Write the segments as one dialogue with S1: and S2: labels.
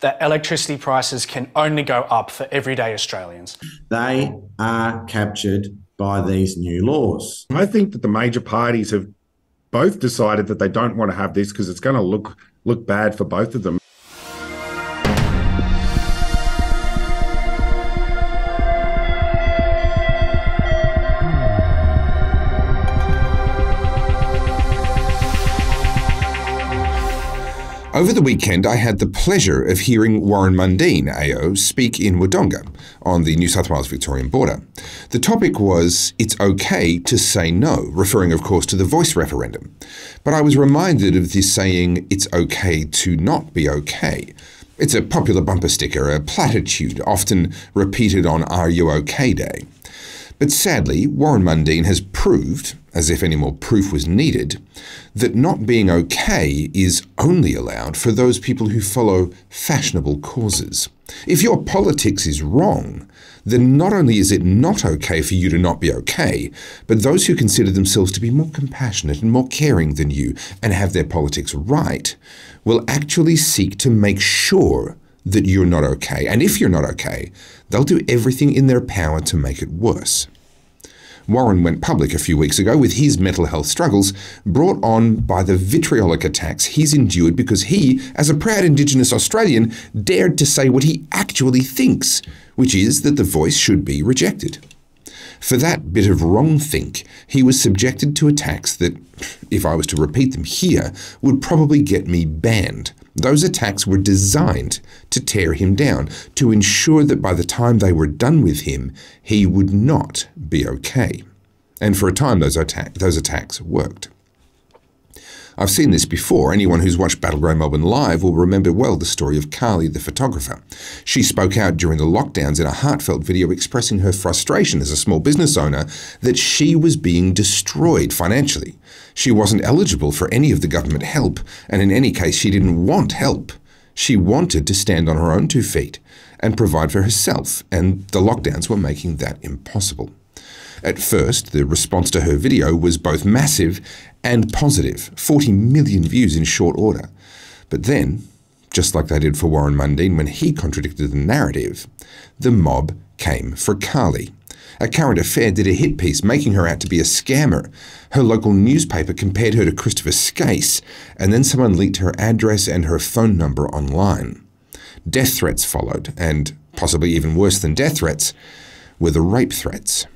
S1: that electricity prices can only go up for everyday Australians.
S2: They are captured by these new laws.
S3: I think that the major parties have both decided that they don't want to have this because it's going to look bad for both of them.
S4: Over the weekend, I had the pleasure of hearing Warren Mundine, AO, speak in Wodonga on the New South Wales-Victorian border. The topic was, it's okay to say no, referring, of course, to the voice referendum. But I was reminded of this saying, it's okay to not be okay. It's a popular bumper sticker, a platitude, often repeated on RUOK Day. But sadly, Warren Mundine has proved, as if any more proof was needed, that not being okay is only allowed for those people who follow fashionable causes. If your politics is wrong, then not only is it not okay for you to not be okay, but those who consider themselves to be more compassionate and more caring than you and have their politics right will actually seek to make sure that you're not okay. And if you're not okay, they'll do everything in their power to make it worse. Warren went public a few weeks ago with his mental health struggles brought on by the vitriolic attacks he's endured because he, as a proud Indigenous Australian, dared to say what he actually thinks, which is that the voice should be rejected. For that bit of wrong think, he was subjected to attacks that, if I was to repeat them here, would probably get me banned. Those attacks were designed to tear him down, to ensure that by the time they were done with him, he would not be okay. And for a time, those attacks worked. I've seen this before. Anyone who's watched Battleground Melbourne live will remember well the story of Carly, the photographer. She spoke out during the lockdowns in a heartfelt video expressing her frustration as a small business owner that she was being destroyed financially. She wasn't eligible for any of the government help, and in any case, she didn't want help. She wanted to stand on her own 2 feet and provide for herself, and the lockdowns were making that impossible. At first, the response to her video was both massive and positive, 40 million views in short order. But then, just like they did for Warren Mundine when he contradicted the narrative, the mob came for Carly. A Current Affair did a hit piece making her out to be a scammer. Her local newspaper compared her to Christopher Skase, and then someone leaked her address and her phone number online. Death threats followed, and possibly even worse than death threats were the rape threats.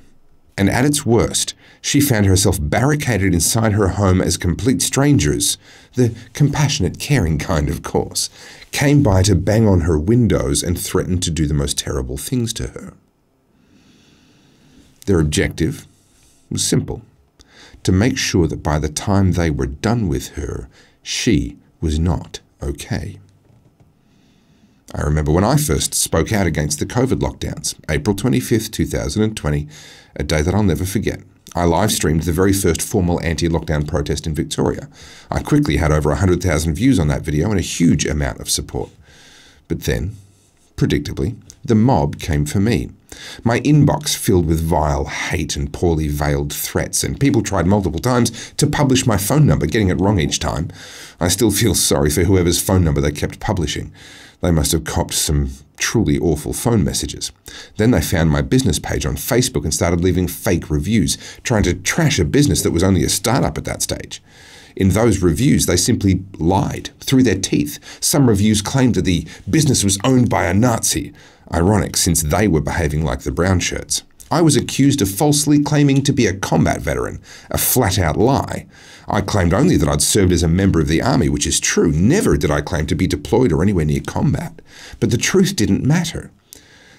S4: And at its worst, she found herself barricaded inside her home as complete strangers, the compassionate, caring kind, of course, came by to bang on her windows and threatened to do the most terrible things to her. Their objective was simple: to make sure that by the time they were done with her, she was not okay. I remember when I first spoke out against the COVID lockdowns, April 25th, 2020, a day that I'll never forget. I live-streamed the very first formal anti-lockdown protest in Victoria. I quickly had over 100,000 views on that video and a huge amount of support. But then, predictably, the mob came for me. My inbox filled with vile hate and poorly veiled threats, and people tried multiple times to publish my phone number, getting it wrong each time. I still feel sorry for whoever's phone number they kept publishing. They must have copped some truly awful phone messages. Then they found my business page on Facebook and started leaving fake reviews, trying to trash a business that was only a startup at that stage. In those reviews, they simply lied through their teeth. Some reviews claimed that the business was owned by a Nazi. Ironic, since they were behaving like the brown shirts. I was accused of falsely claiming to be a combat veteran, a flat-out lie. I claimed only that I'd served as a member of the army, which is true. Never did I claim to be deployed or anywhere near combat. But the truth didn't matter.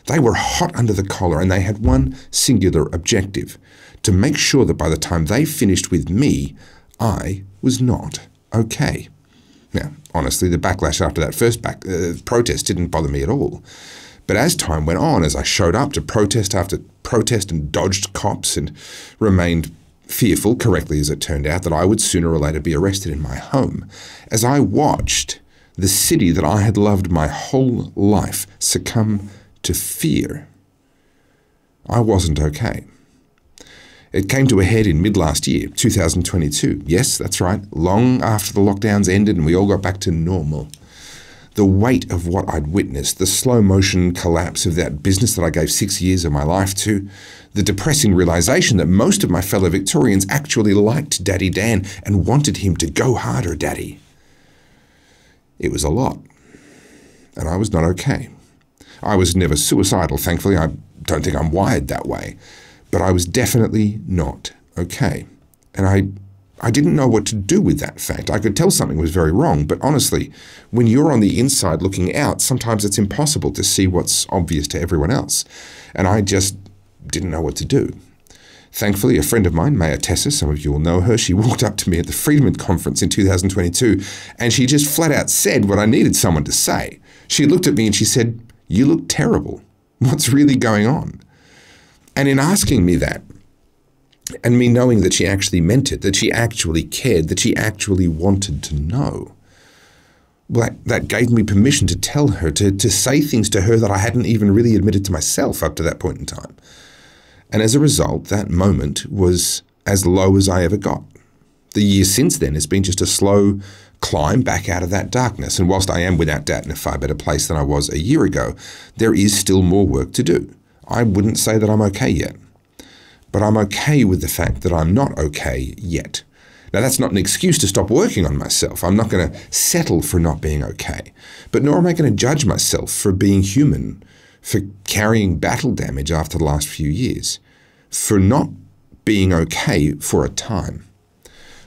S4: They were hot under the collar, and they had one singular objective: to make sure that by the time they finished with me, I was not okay. Now, honestly, the backlash after that first protest didn't bother me at all. But as time went on, as I showed up to protest after protest and dodged cops and remained fearful, correctly as it turned out, that I would sooner or later be arrested in my home, as I watched the city that I had loved my whole life succumb to fear, I wasn't okay. It came to a head in mid-last year, 2022. Yes, that's right, long after the lockdowns ended and we all got back to normal. The weight of what I'd witnessed, the slow motion collapse of that business that I gave 6 years of my life to, the depressing realisation that most of my fellow Victorians actually liked Daddy Dan and wanted him to go harder, Daddy. It was a lot. And I was not okay. I was never suicidal, thankfully. I don't think I'm wired that way. But I was definitely not okay. And I didn't know what to do with that fact. I could tell something was very wrong, but honestly, when you're on the inside looking out, sometimes it's impossible to see what's obvious to everyone else. And I just didn't know what to do. Thankfully, a friend of mine, Maya Tessa, some of you will know her, she walked up to me at the Freedom Conference in 2022, and she just flat out said what I needed someone to say. She looked at me and she said, "You look terrible. What's really going on?" And in asking me that, and me knowing that she actually meant it, that she actually cared, that she actually wanted to know, well, that gave me permission to tell her, to say things to her that I hadn't even really admitted to myself up to that point in time. And as a result, that moment was as low as I ever got. The year since then has been just a slow climb back out of that darkness. And whilst I am without doubt in a far better place than I was a year ago, there is still more work to do. I wouldn't say that I'm okay yet. But I'm okay with the fact that I'm not okay yet. Now, that's not an excuse to stop working on myself. I'm not going to settle for not being okay. But nor am I going to judge myself for being human, for carrying battle damage after the last few years, for not being okay for a time.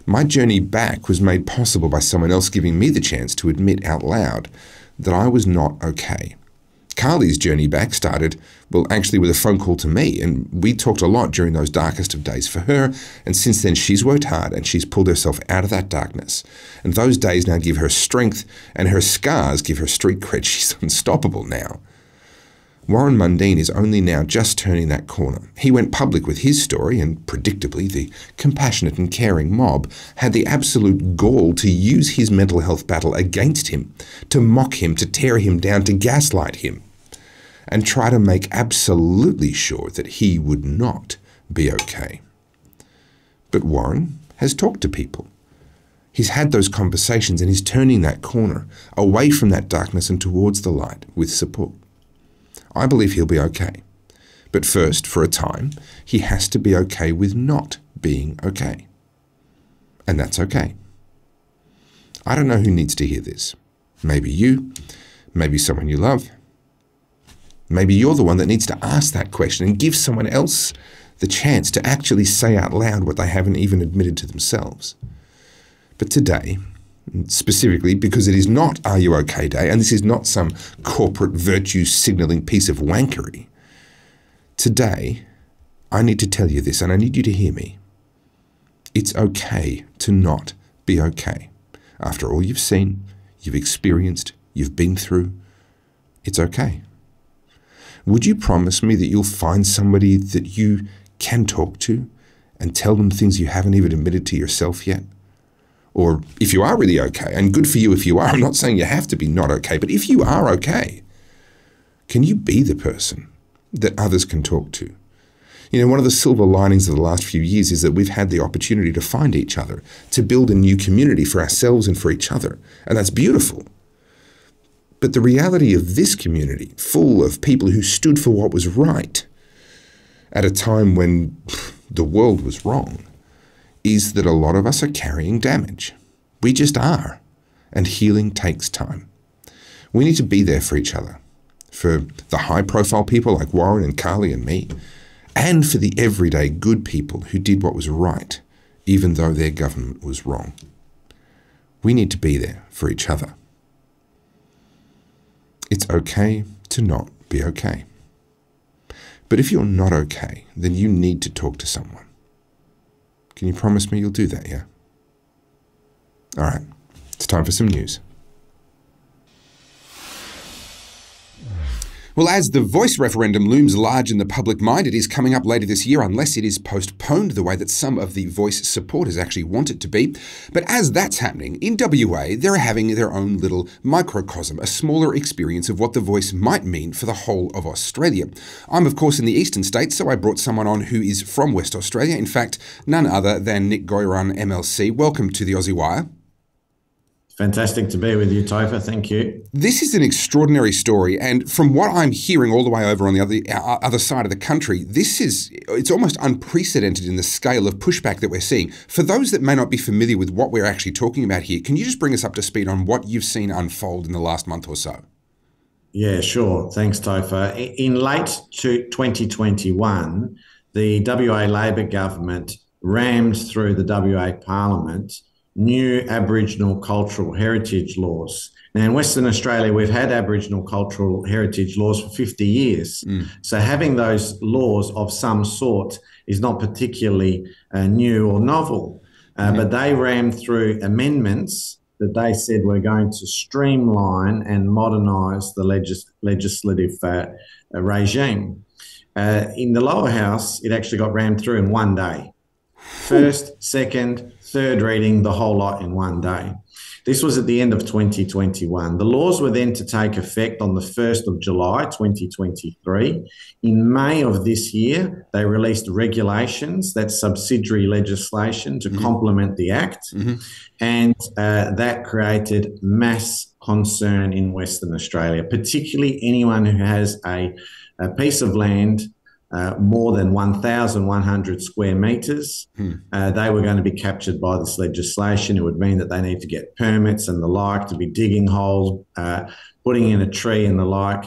S4: My journey back was made possible by someone else giving me the chance to admit out loud that I was not okay. Carly's journey back started, well, actually with a phone call to me, and we talked a lot during those darkest of days for her, and since then she's worked hard and she's pulled herself out of that darkness. And those days now give her strength, and her scars give her street cred. She's unstoppable now. Warren Mundine is only now just turning that corner. He went public with his story, and predictably the compassionate and caring mob had the absolute gall to use his mental health battle against him, to mock him, to tear him down, to gaslight him, and try to make absolutely sure that he would not be okay. But Warren has talked to people. He's had those conversations, and he's turning that corner away from that darkness and towards the light with support. I believe he'll be okay. But first, for a time, he has to be okay with not being okay. And that's okay. I don't know who needs to hear this. Maybe you, maybe someone you love. Maybe you're the one that needs to ask that question and give someone else the chance to actually say out loud what they haven't even admitted to themselves. But today, specifically because it is not Are You OK Day, and this is not some corporate virtue signalling piece of wankery. Today, I need to tell you this, and I need you to hear me. It's okay to not be okay. After all you've seen, you've experienced, you've been through, it's okay. Would you promise me that you'll find somebody that you can talk to and tell them things you haven't even admitted to yourself yet? Or if you are really okay, and good for you if you are, I'm not saying you have to be not okay, but if you are okay, can you be the person that others can talk to? You know, one of the silver linings of the last few years is that we've had the opportunity to find each other, to build a new community for ourselves and for each other, and that's beautiful. But the reality of this community, full of people who stood for what was right at a time when the world was wrong, is that a lot of us are carrying damage. We just are. And healing takes time. We need to be there for each other. For the high-profile people like Warren and Carly and me. And for the everyday good people who did what was right, even though their government was wrong. We need to be there for each other. It's okay to not be okay. But if you're not okay, then you need to talk to someone. Can you promise me you'll do that, yeah? All right, it's time for some news. Well, as the voice referendum looms large in the public mind, it is coming up later this year unless it is postponed the way that some of the voice supporters actually want it to be. But as that's happening, in WA, they're having their own little microcosm, a smaller experience of what the voice might mean for the whole of Australia. I'm, of course, in the eastern states, so I brought someone on who is from West Australia. In fact, none other than Nick Goiran MLC. Welcome to the Aussie Wire.
S2: Fantastic to be with you, Topher. Thank you.
S4: This is an extraordinary story, and from what I'm hearing all the way over on the other side of the country, it's almost unprecedented in the scale of pushback that we're seeing. For those that may not be familiar with what we're actually talking about here, can you just bring us up to speed on what you've seen unfold in the last month or so?
S2: Yeah, sure. Thanks, Topher. In late 2021, the WA Labor government rammed through the WA Parliament new Aboriginal cultural heritage laws. Now, in Western Australia, we've had Aboriginal cultural heritage laws for 50 years. So having those laws of some sort is not particularly new or novel. But they rammed through amendments that they said were going to streamline and modernise the legislative regime. In the lower house, it actually got rammed through in one day. First, second, third reading, the whole lot in one day. This was at the end of 2021. The laws were then to take effect on the 1st of July 2023. In May of this year, they released regulations, that's subsidiary legislation, to complement the Act. And that created mass concern in Western Australia, particularly anyone who has a piece of land more than 1,100 square metres. They were going to be captured by this legislation. It would mean that they need to get permits and the like to be digging holes, putting in a tree and the like,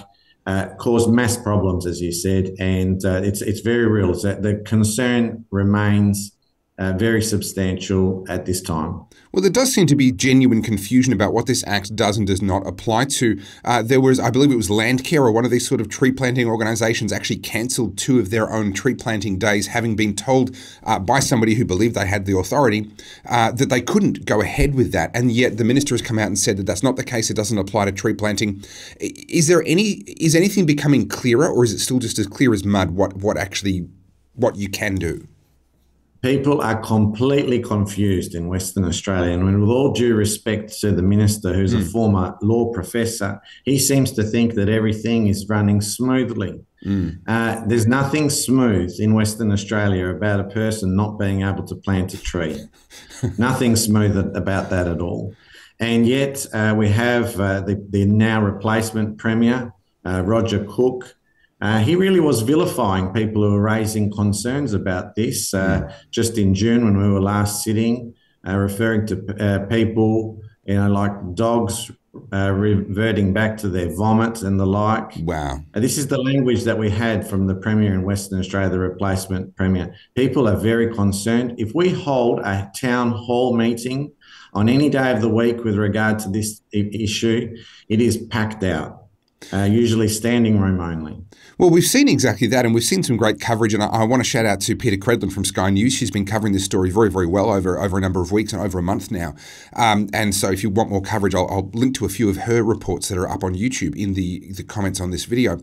S2: caused mass problems, as you said, and it's very real. The concern remains very substantial at this time.
S4: Well, there does seem to be genuine confusion about what this Act does and does not apply to. There was, I believe it was Landcare or one of these sort of tree planting organisations actually cancelled 2 of their own tree planting days, having been told by somebody who believed they had the authority that they couldn't go ahead with that. And yet the minister has come out and said that that's not the case. It doesn't apply to tree planting. Is anything becoming clearer, or is it still just as clear as mud what you can do?
S2: People are completely confused in Western Australia. And with all due respect to the minister, who's a former law professor, he seems to think that everything is running smoothly. There's nothing smooth in Western Australia about a person not being able to plant a tree. Nothing smooth about that at all. And yet we have the now replacement Premier, Roger Cook. He really was vilifying people who were raising concerns about this just in June when we were last sitting, referring to people, like dogs reverting back to their vomit and the like.
S4: Wow.
S2: This is the language that we had from the Premier in Western Australia, the replacement Premier. People are very concerned. If we hold a town hall meeting on any day of the week with regard to this issue, it is packed out, usually standing room only.
S4: Well, we've seen exactly that, and we've seen some great coverage, and I want to shout out to Peter Credlin from Sky News. She's been covering this story very, very well over a number of weeks and over a month now. And so if you want more coverage, I'll link to a few of her reports that are up on YouTube in the comments on this video.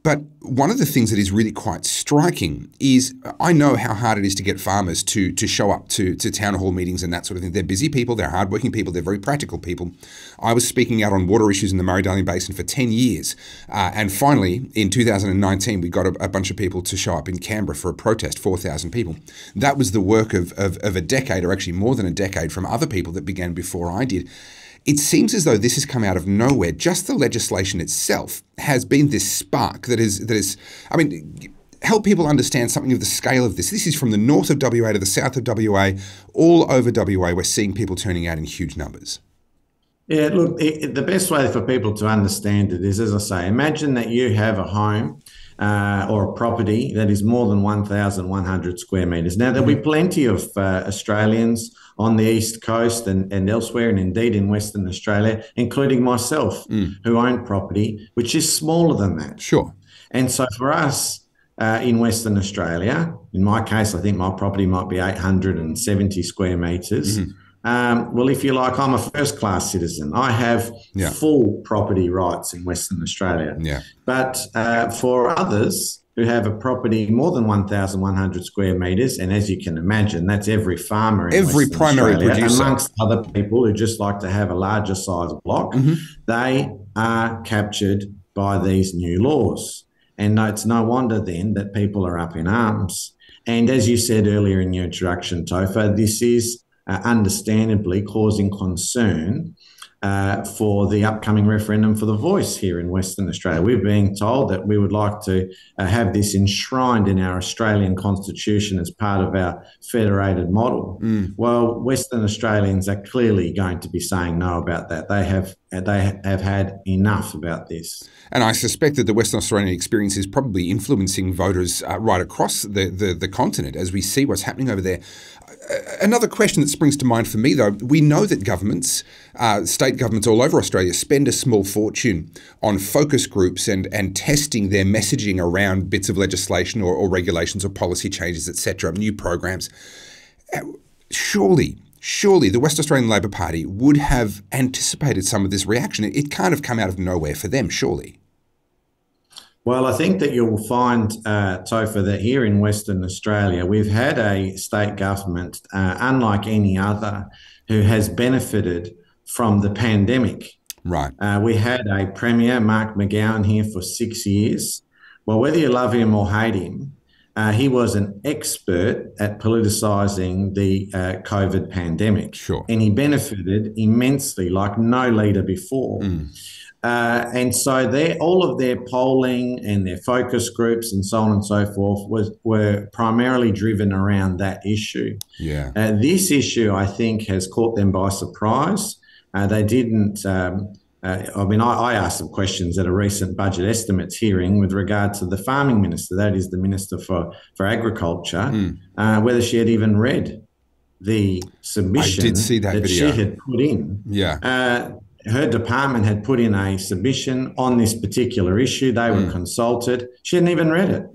S4: But one of the things that is really quite striking is I know how hard it is to get farmers to show up to town hall meetings and that sort of thing. They're busy people, they're hardworking people, they're very practical people. I was speaking out on water issues in the Murray-Darling Basin for 10 years. And finally, in 2019, we got a bunch of people to show up in Canberra for a protest, 4,000 people. That was the work of a decade, or actually more than a decade, from other people that began before I did. It seems as though this has come out of nowhere. Just the legislation itself has been this spark that is, I mean, help people understand something of the scale of this. This is from the north of WA to the south of WA, all over WA. We're seeing people turning out in huge numbers.
S2: Yeah, look, the best way for people to understand it is, as I say, imagine that you have a home or a property that is more than 1,100 square metres. Now, there'll be plenty of Australians on the East Coast and elsewhere, and indeed in Western Australia, including myself, who own property, which is smaller than that.
S4: Sure.
S2: And so for us in Western Australia, in my case, I think my property might be 870 square metres. Well, if you like, I'm a first-class citizen. I have full property rights in Western Australia. But for others who have a property more than 1,100 square metres, and as you can imagine, that's every farmer in
S4: every
S2: Western
S4: primary
S2: Australia,
S4: producer,
S2: amongst other people who just like to have a larger size block, they are captured by these new laws. And it's no wonder then that people are up in arms. And as you said earlier in your introduction, Topher, this is understandably causing concern for the upcoming referendum for the voice here in Western Australia. We're being told that we would like to have this enshrined in our Australian Constitution as part of our federated model. Well, Western Australians are clearly going to be saying no about that. They have had enough about this.
S4: And I suspect that the Western Australian experience is probably influencing voters right across the continent as we see what's happening over there. Another question that springs to mind for me, though, we know that governments, state governments all over Australia, spend a small fortune on focus groups and testing their messaging around bits of legislation or regulations or policy changes, etc., new programs. Surely the West Australian Labor Party would have anticipated some of this reaction. It can't have come out of nowhere for them, surely.
S2: Well, I think that you'll find, Topher, that here in Western Australia, we've had a state government, unlike any other, who has benefited from the pandemic.
S4: Right.
S2: We had a Premier, Mark McGowan, here for 6 years. Well, whether you love him or hate him, he was an expert at politicising the COVID pandemic.
S4: Sure.
S2: And he benefited immensely, like no leader before. And so all of their polling and their focus groups and so on and so forth were primarily driven around that issue.
S4: Yeah.
S2: This issue, I think, has caught them by surprise. They didn't. I asked some questions at a recent budget estimates hearing with regard to the farming minister, that is the Minister for Agriculture, whether she had even read the submission
S4: I did see that video.
S2: she had put in.
S4: Yeah.
S2: Her department had put in a submission on this particular issue. They were consulted. She hadn't even read it.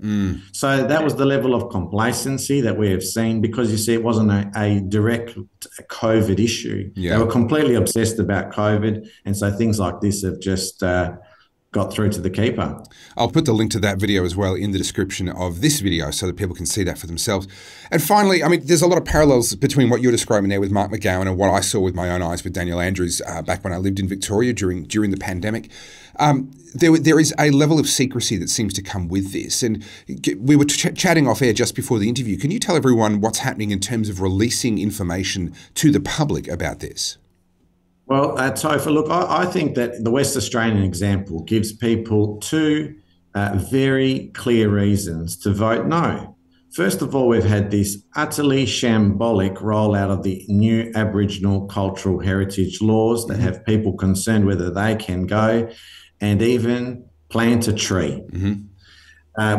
S2: So that was the level of complacency that we have seen because, you see, it wasn't a direct COVID issue.
S4: Yeah.
S2: They were completely obsessed about COVID. And so things like this have just got through to the keeper.
S4: I'll put the link to that video as well in the description of this video so that people can see that for themselves. And finally, I mean, there's a lot of parallels between what you're describing there with Mark McGowan and what I saw with my own eyes with Daniel Andrews back when I lived in Victoria during the pandemic. There is a level of secrecy that seems to come with this. And we were chatting off air just before the interview. Can you tell everyone what's happening in terms of releasing information to the public about this?
S2: Well, Topher, look, I think that the West Australian example gives people two very clear reasons to vote no. First of all, we've had this utterly shambolic rollout of the new Aboriginal cultural heritage laws that have people concerned whether they can go and even plant a tree.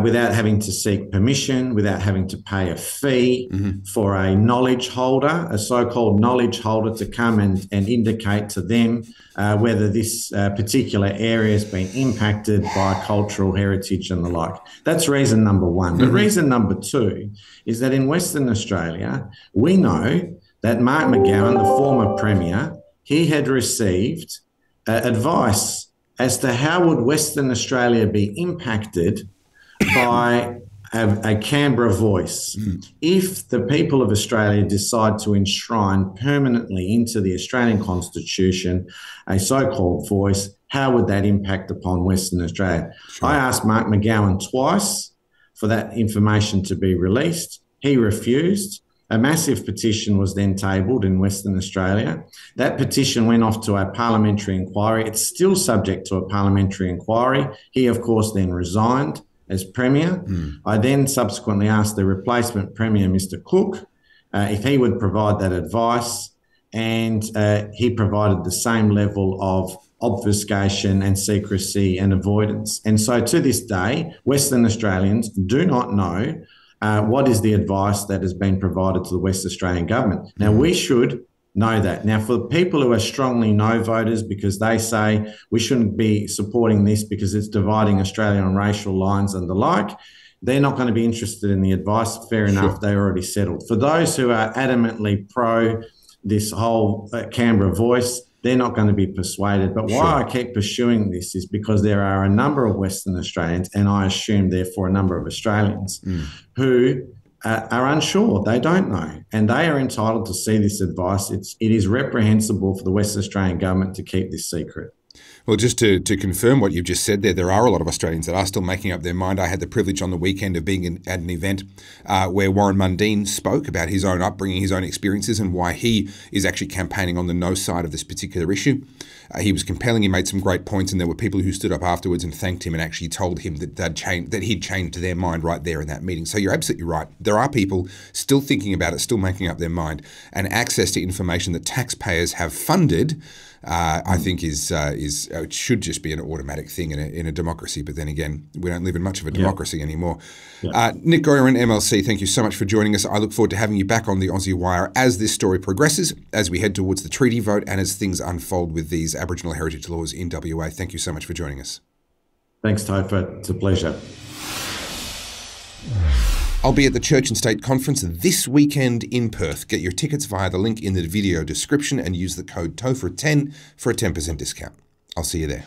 S2: Without having to seek permission, without having to pay a fee for a knowledge holder, a so-called knowledge holder to come and indicate to them whether this particular area has been impacted by cultural heritage and the like. That's reason number one. But reason number two is that in Western Australia, we know that Mark McGowan, the former Premier, he had received advice as to how would Western Australia be impacted by a Canberra voice. If the people of Australia decide to enshrine permanently into the Australian Constitution a so-called voice, how would that impact upon Western Australia? Sure. I asked Mark McGowan twice for that information to be released. He refused. A massive petition was then tabled in Western Australia. That petition went off to a parliamentary inquiry. It's still subject to a parliamentary inquiry. He, of course, then resigned as Premier. I then subsequently asked the replacement Premier, Mr Cook, if he would provide that advice, and he provided the same level of obfuscation and secrecy and avoidance. And so to this day, Western Australians do not know what is the advice that has been provided to the West Australian government. Now, we should know that. Now, for the people who are strongly no voters because they say we shouldn't be supporting this because it's dividing Australia on racial lines and the like, they're not going to be interested in the advice. Fair enough, they already settled. For those who are adamantly pro this whole Canberra voice, they're not going to be persuaded. But why I keep pursuing this is because there are a number of Western Australians, and I assume therefore a number of Australians, who are unsure. They don't know, and they are entitled to see this advice. It is reprehensible for the West Australian government to keep this secret.
S4: Well, just to confirm what you've just said there are a lot of Australians that are still making up their mind. I had the privilege on the weekend of being at an event where Warren Mundine spoke about his own upbringing, his own experiences, and why he is actually campaigning on the no side of this particular issue. He was compelling. He made some great points, and there were people who stood up afterwards and thanked him and actually told him that he'd changed their mind right there in that meeting. So you're absolutely right. There are people still thinking about it, still making up their mind, and access to information that taxpayers have funded, I think it should just be an automatic thing in a democracy. But then again, we don't live in much of a democracy anymore. Yeah. Nick Goiran MLC, thank you so much for joining us. I look forward to having you back on the Aussie Wire as this story progresses, as we head towards the treaty vote, and as things unfold with these Aboriginal heritage laws in WA. Thank you so much for joining us.
S2: Thanks, Topher. It's a pleasure.
S4: I'll be at the Church and State Conference this weekend in Perth. Get your tickets via the link in the video description and use the code TOPHER10 for a 10% discount. I'll see you there.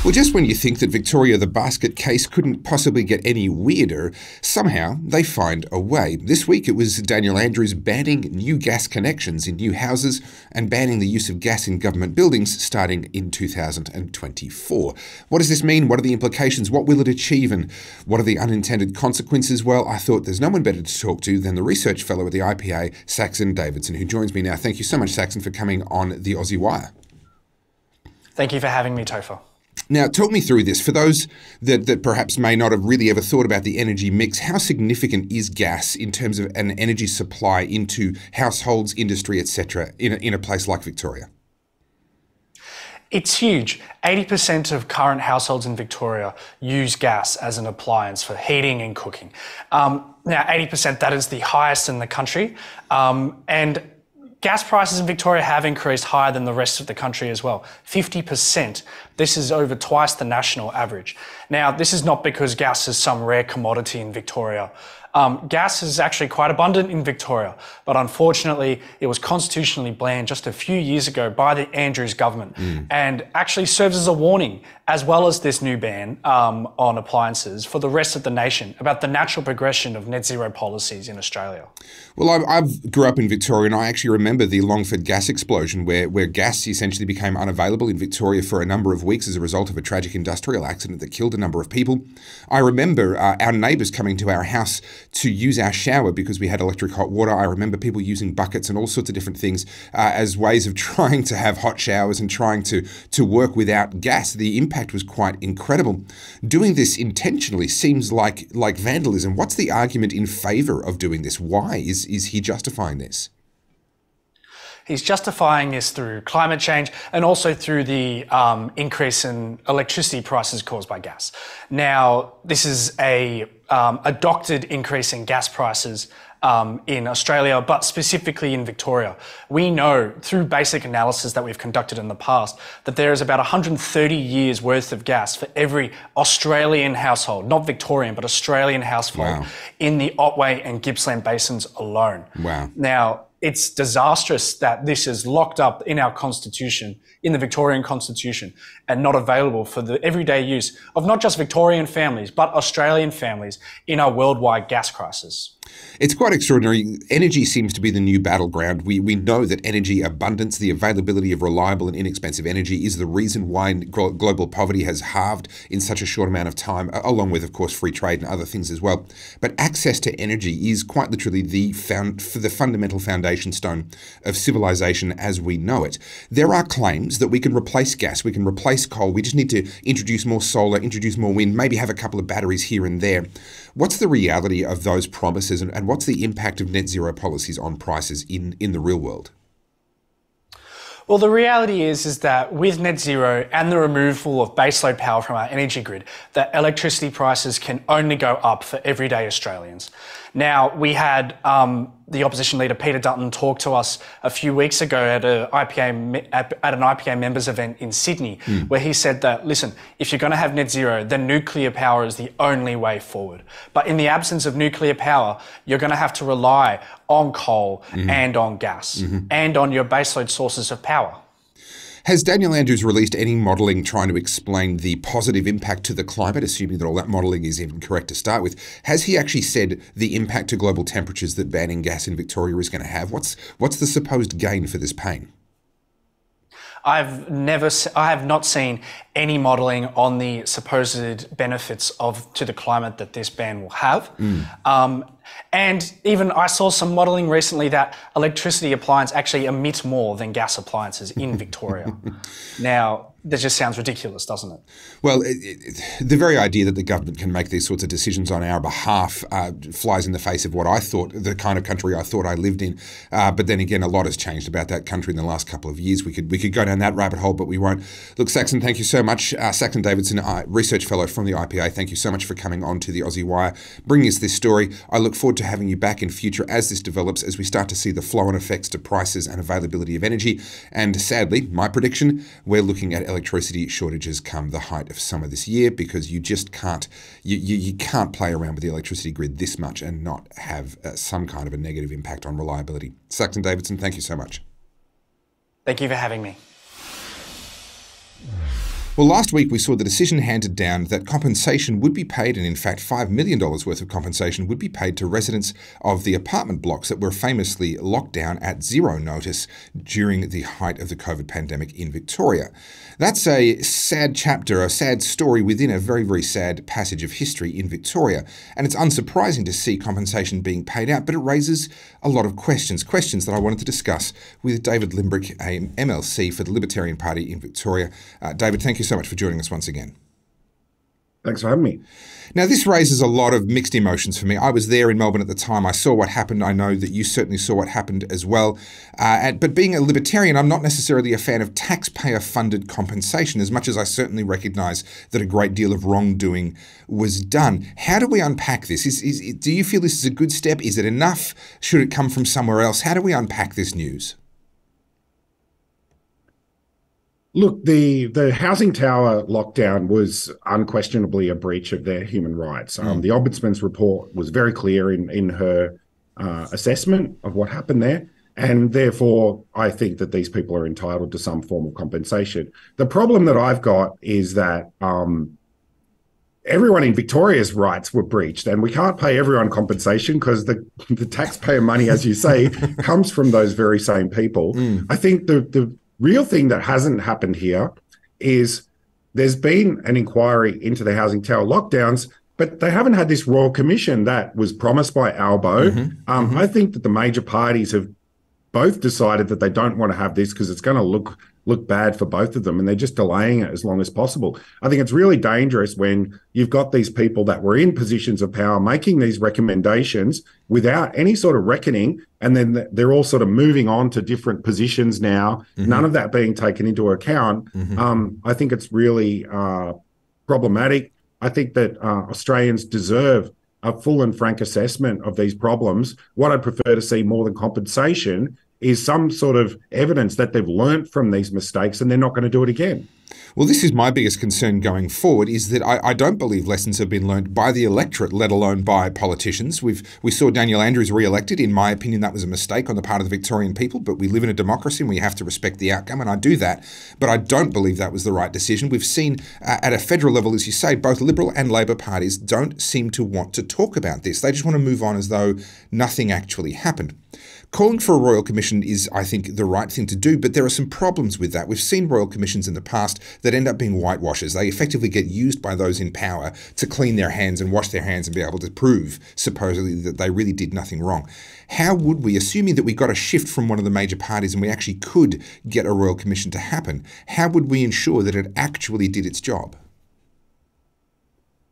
S4: Well, just when you think that Victoria the basket case couldn't possibly get any weirder, somehow they find a way. This week it was Daniel Andrews banning new gas connections in new houses and banning the use of gas in government buildings starting in 2024. What does this mean? What are the implications? What will it achieve? And what are the unintended consequences? Well, I thought there's no one better to talk to than the research fellow at the IPA, Saxon Davidson, who joins me now. Thank you so much, Saxon, for coming on the Aussie Wire.
S1: Thank you for having me, Topher.
S4: Now, talk me through this. For those that perhaps may not have really ever thought about the energy mix, how significant is gas in terms of an energy supply into households, industry, etc., in a place like Victoria?
S1: It's huge. 80% of current households in Victoria use gas as an appliance for heating and cooking. Now, 80%, that is the highest in the country. And gas prices in Victoria have increased higher than the rest of the country as well, 50%. This is over twice the national average. Now, this is not because gas is some rare commodity in Victoria. Gas is actually quite abundant in Victoria, but unfortunately, it was constitutionally banned just a few years ago by the Andrews government and actually serves as a warning, as well as this new ban on appliances for the rest of the nation about the natural progression of net zero policies in Australia.
S4: Well, I grew up in Victoria, and I actually remember the Longford gas explosion where gas essentially became unavailable in Victoria for a number of weeks as a result of a tragic industrial accident that killed a number of people. I remember our neighbours coming to our house to use our shower because we had electric hot water. I remember people using buckets and all sorts of different things as ways of trying to have hot showers and trying to work without gas. The impact was quite incredible. Doing this intentionally seems like vandalism. What's the argument in favour of doing this? Why is he justifying this?
S1: He's justifying this through climate change and also through the increase in electricity prices caused by gas. Now, this is a doctored increase in gas prices in Australia, but specifically in Victoria. We know through basic analysis that we've conducted in the past that there is about 130 years worth of gas for every Australian household, not Victorian, but Australian household in the Otway and Gippsland basins alone.
S4: Wow.
S1: Now, it's disastrous that this is locked up in our constitution, in the Victorian constitution, and not available for the everyday use of not just Victorian families, but Australian families in our worldwide gas crisis.
S4: It's quite extraordinary. Energy seems to be the new battleground. We know that energy abundance, the availability of reliable and inexpensive energy, is the reason why global poverty has halved in such a short amount of time, along with, of course, free trade and other things as well. But access to energy is quite literally the fundamental foundation stone of civilization as we know it. There are claims that we can replace gas, we can replace coal, we just need to introduce more solar, introduce more wind, maybe have a couple of batteries here and there. What's the reality of those promises, and what's the impact of net zero policies on prices in the real world?
S1: Well, the reality is that with net zero and the removal of baseload power from our energy grid, that electricity prices can only go up for everyday Australians. Now, we had the opposition leader Peter Dutton talk to us a few weeks ago at an IPA members event in Sydney, where he said that, listen, if you're going to have net zero, then nuclear power is the only way forward. But in the absence of nuclear power, you're going to have to rely on coal and on gas and on your baseload sources of power.
S4: Has Daniel Andrews released any modelling trying to explain the positive impact to the climate, assuming that all that modelling is even correct to start with? Has he actually said the impact to global temperatures that banning gas in Victoria is going to have? What's the supposed gain for this pain?
S1: I have not seen any modelling on the supposed benefits to the climate that this ban will have. And even I saw some modelling recently that electricity appliances actually emit more than gas appliances in Victoria. Now, that just sounds ridiculous, doesn't it?
S4: Well, the very idea that the government can make these sorts of decisions on our behalf flies in the face of what I thought, the kind of country I thought I lived in. But then again, a lot has changed about that country in the last couple of years. We could go down that rabbit hole, but we won't. Look, Saxon, thank you so much. Saxon Davidson, Research Fellow from the IPA, thank you so much for coming on to the Aussie Wire, bringing us this story. I look forward to having you back in future as this develops, as we start to see the flow-on effects to prices and availability of energy. And sadly, my prediction, we're looking at electricity shortages come the height of summer this year, because you just can't you can't play around with the electricity grid this much and not have some kind of a negative impact on reliability. Saxon Davidson, thank you so much.
S1: Thank you for having me.
S4: Well, last week we saw the decision handed down that compensation would be paid, and in fact $5 million worth of compensation would be paid to residents of the apartment blocks that were famously locked down at zero notice during the height of the COVID pandemic in Victoria. That's a sad chapter, a sad story within a very, very sad passage of history in Victoria. And it's unsurprising to see compensation being paid out, but it raises a lot of questions that I wanted to discuss with David Limbrick, a MLC for the Libertarian Party in Victoria. David, thank you so much for joining us once again.
S3: Thanks for having me.
S4: Now, this raises a lot of mixed emotions for me. I was there in Melbourne at the time. I saw what happened. I know that you certainly saw what happened as well. But being a libertarian, I'm not necessarily a fan of taxpayer-funded compensation, as much as I certainly recognise that a great deal of wrongdoing was done. How do we unpack this? Do you feel this is a good step? Is it enough? Should it come from somewhere else? How do we unpack this news?
S3: Look, the housing tower lockdown was unquestionably a breach of their human rights. The Ombudsman's report was very clear in her assessment of what happened there. And therefore, I think that these people are entitled to some form of compensation. The problem that I've got is that everyone in Victoria's rights were breached, and we can't pay everyone compensation because the taxpayer money, as you say, comes from those very same people. I think the real thing that hasn't happened here is there's been an inquiry into the housing tower lockdowns, but they haven't had this Royal Commission that was promised by Albo. I think that the major parties have both decided that they don't want to have this because it's going to look bad for both of them, and they're just delaying it as long as possible. I think it's really dangerous when you've got these people that were in positions of power making these recommendations without any sort of reckoning, and then they're all sort of moving on to different positions now, none of that being taken into account. I think it's really problematic. I think that Australians deserve a full and frank assessment of these problems. What I'd prefer to see more than compensation is some sort of evidence that they've learnt from these mistakes and they're not going to do it again.
S4: Well, this is my biggest concern going forward, is that I don't believe lessons have been learnt by the electorate, let alone by politicians. We saw Daniel Andrews re-elected. In my opinion, that was a mistake on the part of the Victorian people, but we live in a democracy and we have to respect the outcome, and I do that. But I don't believe that was the right decision. We've seen at a federal level, as you say, both Liberal and Labor parties don't seem to want to talk about this. They just want to move on as though nothing actually happened. Calling for a Royal Commission is, I think, the right thing to do, but there are some problems with that. We've seen Royal Commissions in the past that end up being whitewashers. They effectively get used by those in power to clean their hands and wash their hands and be able to prove, supposedly, that they really did nothing wrong. How would we, assuming that we got a shift from one of the major parties and we actually could get a Royal Commission to happen, how would we ensure that it actually did its job?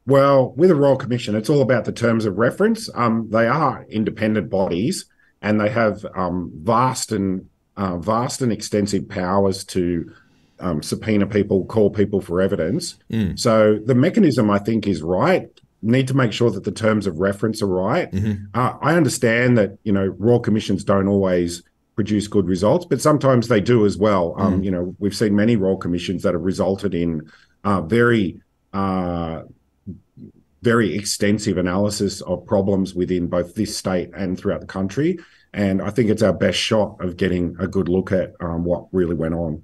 S3: Well, with a Royal Commission, it's all about the terms of reference. They are independent bodies, and they have vast and extensive powers to subpoena people, call people for evidence. So the mechanism, I think, is right. Need to make sure that the terms of reference are right. I understand that, Royal Commissions don't always produce good results, but sometimes they do as well. We've seen many Royal Commissions that have resulted in very extensive analysis of problems within both this state and throughout the country. And I think it's our best shot of getting a good look at what really went on.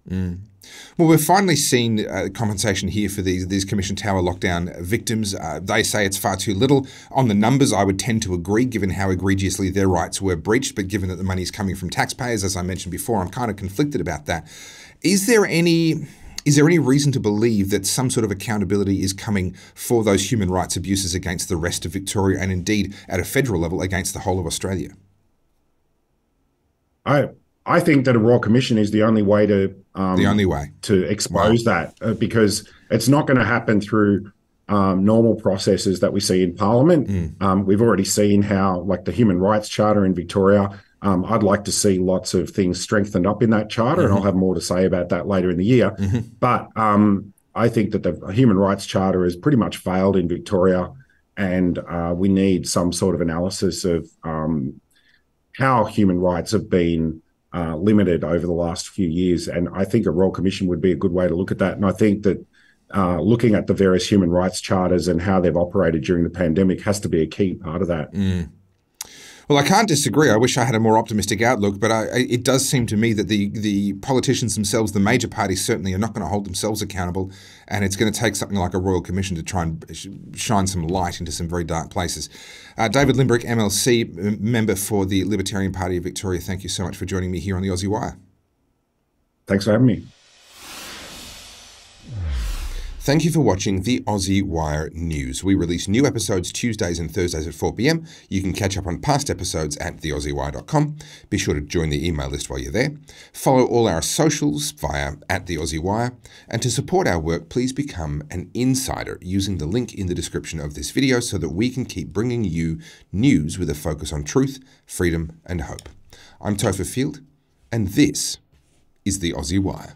S4: Well, we've finally seen compensation here for these Commission Tower lockdown victims. They say it's far too little. On the numbers, I would tend to agree, given how egregiously their rights were breached, but given that the money is coming from taxpayers, as I mentioned before, I'm kind of conflicted about that. Is there any Is there any reason to believe that some sort of accountability is coming for those human rights abuses against the rest of Victoria and indeed at a federal level against the whole of Australia?
S3: I think that a Royal Commission is the only way to to expose that, because it's not going to happen through normal processes that we see in Parliament. We've already seen how, like the Human Rights Charter in Victoria, I'd like to see lots of things strengthened up in that charter, and I'll have more to say about that later in the year. But I think that the Human Rights Charter has pretty much failed in Victoria, and we need some sort of analysis of how human rights have been limited over the last few years. And I think a Royal Commission would be a good way to look at that. And I think that looking at the various human rights charters and how they've operated during the pandemic has to be a key part of that.
S4: Well, I can't disagree. I wish I had a more optimistic outlook, but it does seem to me that the politicians themselves, the major parties certainly, are not going to hold themselves accountable, and it's going to take something like a Royal Commission to try and shine some light into some very dark places. David Limbrick, MLC, member for the Libertarian Party of Victoria, thank you so much for joining me here on the Aussie Wire.
S3: Thanks for having me.
S4: Thank you for watching the Aussie Wire News. We release new episodes Tuesdays and Thursdays at 4 p.m. You can catch up on past episodes at theaussiewire.com. Be sure to join the email list while you're there. Follow all our socials via @theaussiewire. And to support our work, please become an insider using the link in the description of this video so that we can keep bringing you news with a focus on truth, freedom and hope. I'm Topher Field, and this is the Aussie Wire.